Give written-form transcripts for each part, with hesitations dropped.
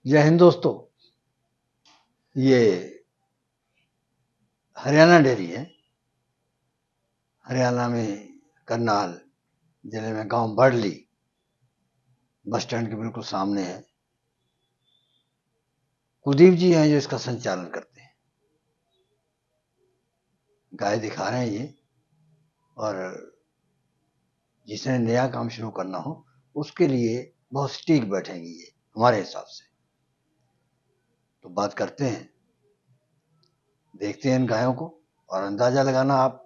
जय हिंद दोस्तों। ये हरियाणा डेयरी है। हरियाणा में करनाल जिले में गांव बड़ली बस स्टैंड के बिल्कुल सामने है। कुलदीप जी हैं जो इसका संचालन करते हैं। गाय दिखा रहे हैं ये, और जिसने नया काम शुरू करना हो उसके लिए बहुत सटीक बैठेंगी ये हमारे हिसाब से। तो बात करते हैं, देखते हैं इन गायों को और अंदाजा लगाना आप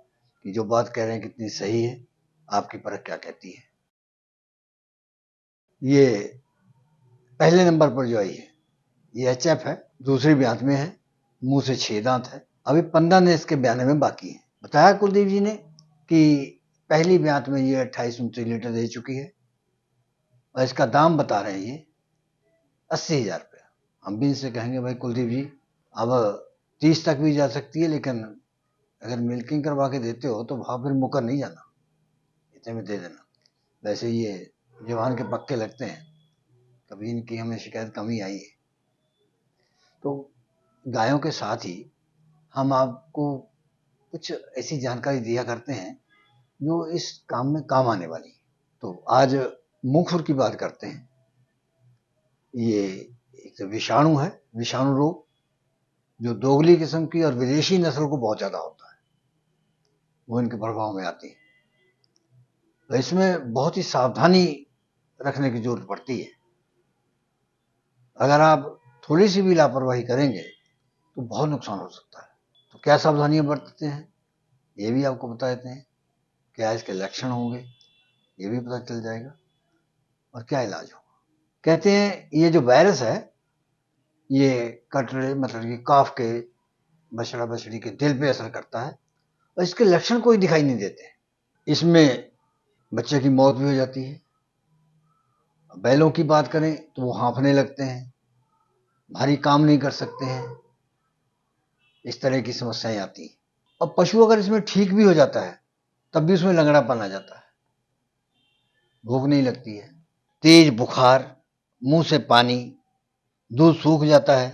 कि जो बात कह रहे हैं कितनी सही है, आपकी परख क्या कहती है। ये पहले नंबर पर जो आई है ये एचएफ है, दूसरी ब्यांत में है, मुंह से 6 दांत है। अभी 15 ने इसके ब्याने में बाकी है। बताया कुलदीप जी ने कि पहली ब्यांत में ये 28-29 लीटर दे चुकी है और इसका दाम बता रहे हैं ये 80,000 रुपया। हम भी इनसे कहेंगे भाई कुलदीप जी, अब 30 तक भी जा सकती है, लेकिन अगर मिल्किंग करवा के देते हो तो भाव फिर मुकर नहीं जाना, इतने में दे देना। वैसे ये जवान के पक्के लगते हैं, कभी इनकी हमें शिकायत कम ही आई है। तो गायों के साथ ही हम आपको कुछ ऐसी जानकारी दिया करते हैं जो इस काम में काम आने वाली है। तो आज मुंह खुर की बात करते हैं। ये एक तो विषाणु है, विषाणु रोग, जो दोगली किस्म की और विदेशी नस्ल को बहुत ज्यादा होता है, वो इनके प्रभाव में आती है। तो इसमें बहुत ही सावधानी रखने की जरूरत पड़ती है। अगर आप थोड़ी सी भी लापरवाही करेंगे तो बहुत नुकसान हो सकता है। तो क्या सावधानियां बरतते हैं ये भी आपको बता देते हैं, क्या इसके लक्षण होंगे ये भी पता चल जाएगा, और क्या इलाज होगा। कहते हैं ये जो वायरस है ये कटरे मतलब कि काफ के बछड़ा बछड़ी के दिल पे असर करता है और इसके लक्षण कोई दिखाई नहीं देते। इसमें बच्चे की मौत भी हो जाती है। बैलों की बात करें तो वो हाँफने लगते हैं, भारी काम नहीं कर सकते हैं, इस तरह की समस्याएं आती हैं। और पशु अगर इसमें ठीक भी हो जाता है तब भी उसमें लंगड़ापन आ जाता है, भूख नहीं लगती है, तेज बुखार, मुंह से पानी, दूध सूख जाता है,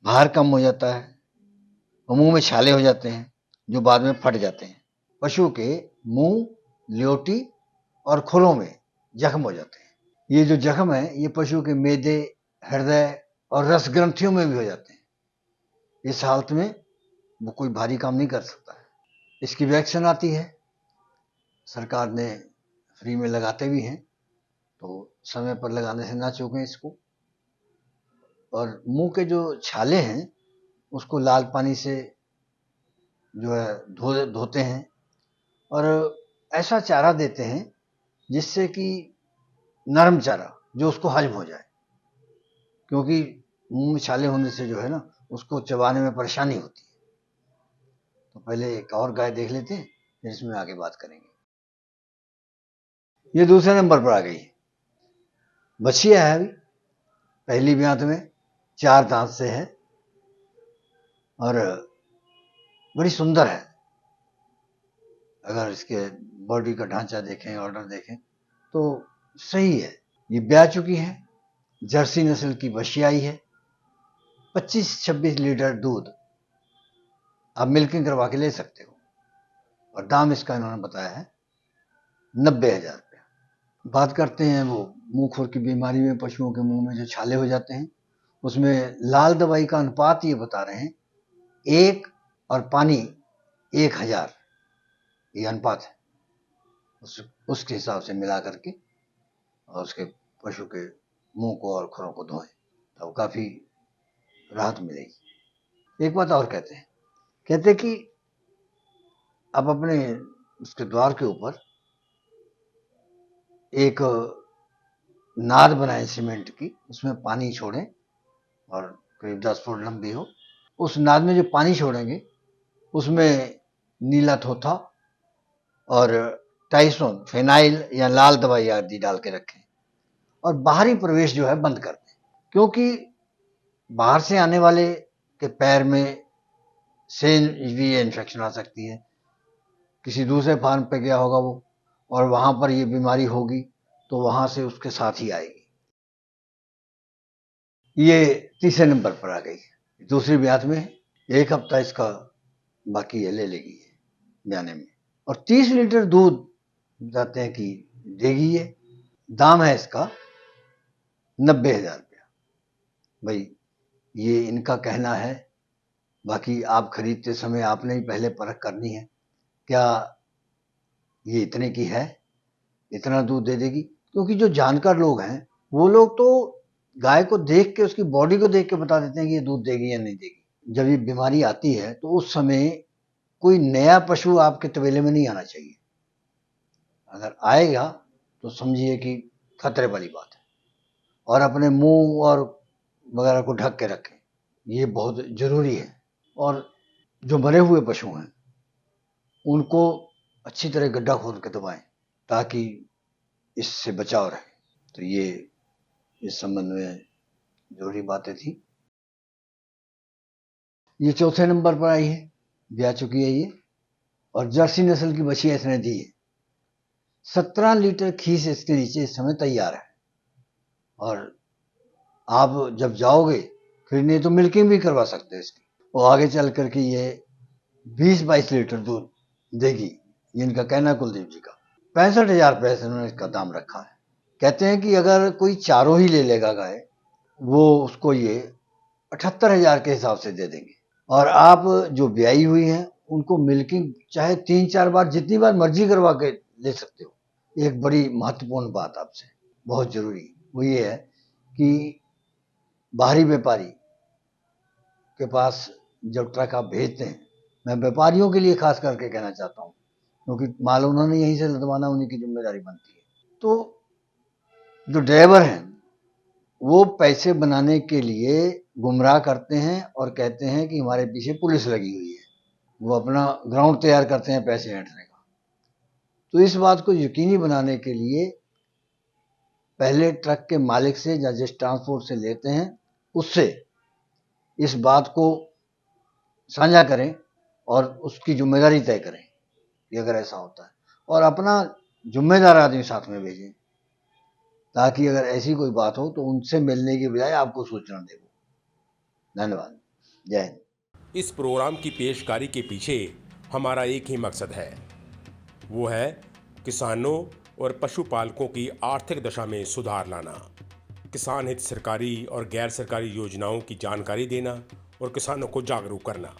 भार कम हो जाता है और मुंह में छाले हो जाते हैं जो बाद में फट जाते हैं। पशु के मुंह, ल्योटी और खुरों में जख्म हो जाते हैं। ये जो जख्म है ये पशु के मेदे, हृदय और रस ग्रंथियों में भी हो जाते हैं। इस हालत में वो कोई भारी काम नहीं कर सकता है। इसकी वैक्सीन आती है, सरकार ने फ्री में लगाते भी हैं, तो समय पर लगाने से ना चूकें इसको। और मुंह के जो छाले हैं उसको लाल पानी से जो है धोते हैं और ऐसा चारा देते हैं जिससे कि नरम चारा जो उसको हजम हो जाए, क्योंकि मुंह में छाले होने से जो है ना उसको चबाने में परेशानी होती है। तो पहले एक और गाय देख लेते हैं, फिर इसमें आगे बात करेंगे। ये दूसरे नंबर पर आ गई, बछिया है अभी पहली ब्यांत में, 4 दांत से है और बड़ी सुंदर है। अगर इसके बॉडी का ढांचा देखें, ऑर्डर देखें तो सही है। ये ब्याह चुकी है, जर्सी नस्ल की बछियाई है। 25-26 लीटर दूध आप मिल्किंग करवा के ले सकते हो और दाम इसका इन्होंने बताया है 90,000 रुपया। बात करते हैं वो मुंह खुर की बीमारी में पशुओं के मुंह में जो छाले हो जाते हैं, उसमें लाल दवाई का अनुपात ये बता रहे हैं 1 और पानी 1000, ये अनुपात है। उसके हिसाब से मिला करके और उसके पशु के मुंह को और खुरों को धोएं, तब काफी राहत मिलेगी। एक बात और कहते कि आप अपने उसके द्वार के ऊपर एक नाद बनाएं सीमेंट की, उसमें पानी छोड़ें और करीब 10 फुट लंबी हो। उस नाद में जो पानी छोड़ेंगे उसमें नीला थोथा और टाइसोन, फेनाइल या लाल दवाई आदि डाल के रखें और बाहरी प्रवेश जो है बंद कर दें, क्योंकि बाहर से आने वाले के पैर में से भी ये इन्फेक्शन आ सकती है। किसी दूसरे फार्म पे गया होगा वो और वहां पर ये बीमारी होगी तो वहां से उसके साथ ही आएगी। ये तीसरे नंबर पर आ गई, दूसरी ब्यात में 1 हफ्ता इसका बाकी है, ले लेगी ये ब्याने में। और 30 लीटर दूध बताते हैं कि देगी ये। दाम है इसका 90,000 रुपया। भाई ये इनका कहना है, बाकी आप खरीदते समय आपने ही पहले परख करनी है, क्या ये इतने की है, इतना दूध दे देगी। क्योंकि जो जानकार लोग हैं वो लोग तो गाय को देख के, उसकी बॉडी को देख के बता देते हैं कि ये दूध देगी या नहीं देगी। जब ये बीमारी आती है तो उस समय कोई नया पशु आपके तबेले में नहीं आना चाहिए। अगर आएगा तो समझिए कि खतरे वाली बात है। और अपने मुंह और वगैरह को ढक के रखें, ये बहुत जरूरी है। और जो मरे हुए पशु हैं उनको अच्छी तरह गड्ढा खोद के दबाएं ताकि इससे बचाव रहे। तो ये इस संबंध में जरूरी बातें थी। ये चौथे नंबर पर आई है, ब्याह चुकी है ये, और जर्सी नस्ल की बछी इसने दी है। 17 लीटर खीस इसके नीचे इस समय तैयार है। और आप जब जाओगे खरीदने तो मिल्किंग भी करवा सकते हैं इसकी, और आगे चल करके ये 20-22 लीटर दूध देगी, ये इनका कहना है कुलदीप जी का। 65,000 रुपये इन्होंने इसका दाम रखा है। कहते हैं कि अगर कोई चारों ही ले लेगा गाय, वो उसको ये 78,000 के हिसाब से दे देंगे। और आप जो ब्याई हुई हैं उनको मिल्किंग चाहे 3-4 बार, जितनी बार मर्जी करवा के ले सकते हो। एक बड़ी महत्वपूर्ण बात आपसे बहुत जरूरी वो ये है कि बाहरी व्यापारी के पास जब ट्रक आप भेजते हैं, मैं व्यापारियों के लिए खास करके कहना चाहता हूँ, क्योंकि माल उन्होंने यहीं से लदवाना, उन्हीं की जिम्मेदारी बनती है। तो जो ड्राइवर हैं वो पैसे बनाने के लिए गुमराह करते हैं और कहते हैं कि हमारे पीछे पुलिस लगी हुई है। वो अपना ग्राउंड तैयार करते हैं पैसे ऐंठने का। तो इस बात को यकीनी बनाने के लिए पहले ट्रक के मालिक से या जिस ट्रांसपोर्ट से लेते हैं उससे इस बात को साझा करें और उसकी जिम्मेदारी तय करें कि अगर ऐसा होता है, और अपना जिम्मेदार आदमी साथ में भेजें ताकि अगर ऐसी कोई बात हो तो उनसे मिलने की बजाय आपको सूचना दे। धन्यवाद। जय हिंद। इस प्रोग्राम की पेशकारी के पीछे हमारा एक ही मकसद है, वो है किसानों और पशुपालकों की आर्थिक दशा में सुधार लाना, किसान हित सरकारी और गैर सरकारी योजनाओं की जानकारी देना और किसानों को जागरूक करना।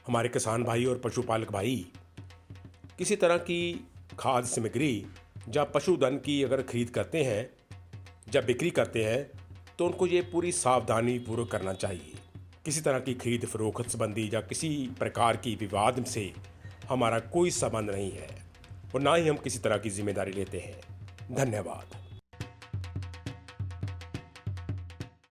हमारे किसान भाई और पशुपालक भाई किसी तरह की खाद्य सामग्री या पशुधन की अगर खरीद करते हैं, जब बिक्री करते हैं, तो उनको ये पूरी सावधानी पूर्वक करना चाहिए। किसी तरह की खरीद फरोख्त संबंधी या किसी प्रकार की विवाद से हमारा कोई संबंध नहीं है और ना ही हम किसी तरह की जिम्मेदारी लेते हैं। धन्यवाद।